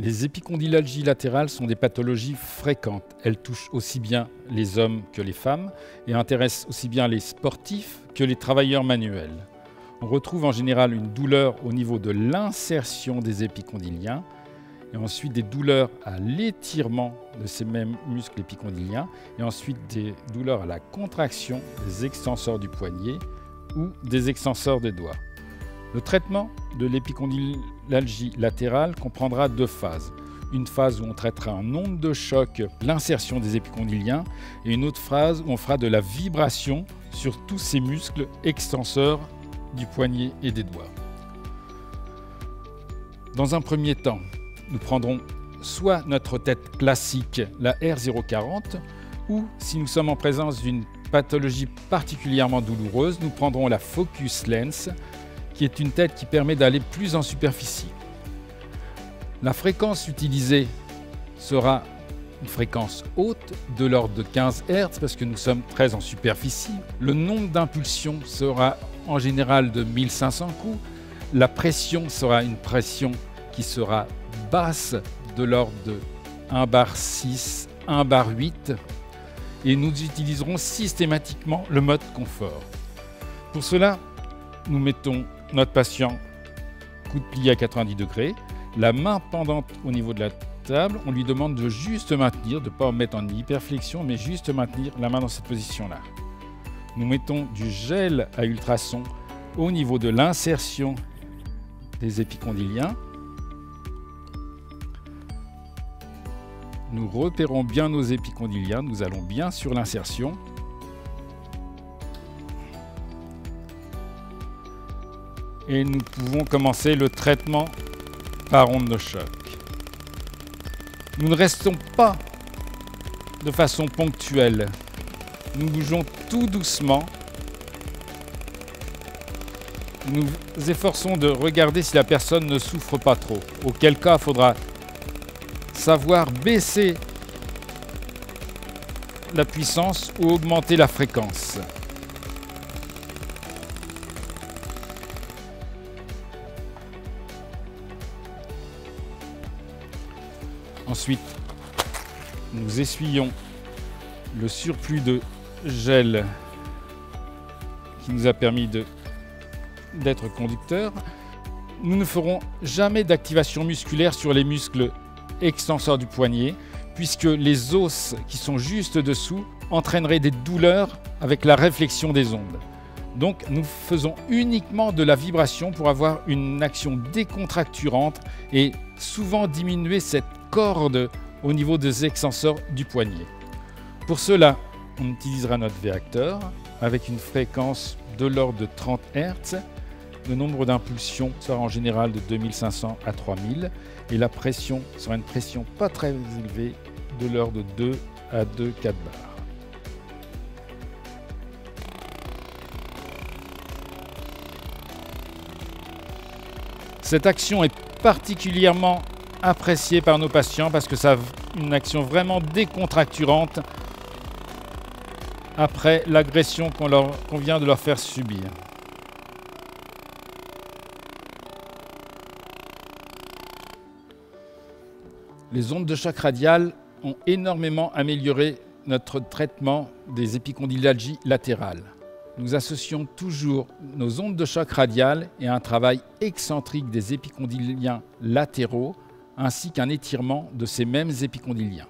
Les épicondylalgies latérales sont des pathologies fréquentes. Elles touchent aussi bien les hommes que les femmes et intéressent aussi bien les sportifs que les travailleurs manuels. On retrouve en général une douleur au niveau de l'insertion des épicondyliens et ensuite des douleurs à l'étirement de ces mêmes muscles épicondyliens et ensuite des douleurs à la contraction des extenseurs du poignet ou des extenseurs des doigts. Le traitement de l'épicondylalgie latérale comprendra deux phases. Une phase où on traitera en onde de choc l'insertion des épicondyliens et une autre phase où on fera de la vibration sur tous ces muscles extenseurs du poignet et des doigts. Dans un premier temps, nous prendrons soit notre tête classique, la R040, ou si nous sommes en présence d'une pathologie particulièrement douloureuse, nous prendrons la Focus Lens, qui est une tête qui permet d'aller plus en superficie. La fréquence utilisée sera une fréquence haute de l'ordre de 15 Hz parce que nous sommes très en superficie. Le nombre d'impulsions sera en général de 1500 coups. La pression sera une pression qui sera basse de l'ordre de 1 bar 6, 1 bar 8 et nous utiliserons systématiquement le mode confort. Pour cela, nous mettons notre patient coude plié à 90 degrés, la main pendante au niveau de la table, on lui demande de juste maintenir, de ne pas mettre en hyperflexion, mais juste maintenir la main dans cette position-là. Nous mettons du gel à ultrasons au niveau de l'insertion des épicondyliens. Nous repérons bien nos épicondyliens, nous allons bien sur l'insertion. Et nous pouvons commencer le traitement par onde de choc. Nous ne restons pas de façon ponctuelle. Nous bougeons tout doucement. Nous efforçons de regarder si la personne ne souffre pas trop. Auquel cas, il faudra savoir baisser la puissance ou augmenter la fréquence. Ensuite, nous essuyons le surplus de gel qui nous a permis d'être conducteur. Nous ne ferons jamais d'activation musculaire sur les muscles extenseurs du poignet, puisque les os qui sont juste dessous entraîneraient des douleurs avec la réflexion des ondes. Donc nous faisons uniquement de la vibration pour avoir une action décontracturante et souvent diminuer cette corde au niveau des extenseurs du poignet. Pour cela, on utilisera notre V-acteur avec une fréquence de l'ordre de 30 Hz. Le nombre d'impulsions sera en général de 2500 à 3000 et la pression sera une pression pas très élevée de l'ordre de 2 à 2,4 bars. Cette action est particulièrement appréciée par nos patients parce que ça a une action vraiment décontracturante après l'agression qu'on vient de leur faire subir. Les ondes de choc radiales ont énormément amélioré notre traitement des épicondylalgies latérales. Nous associons toujours nos ondes de choc radiales et un travail excentrique des épicondyliens latéraux ainsi qu'un étirement de ces mêmes épicondyliens.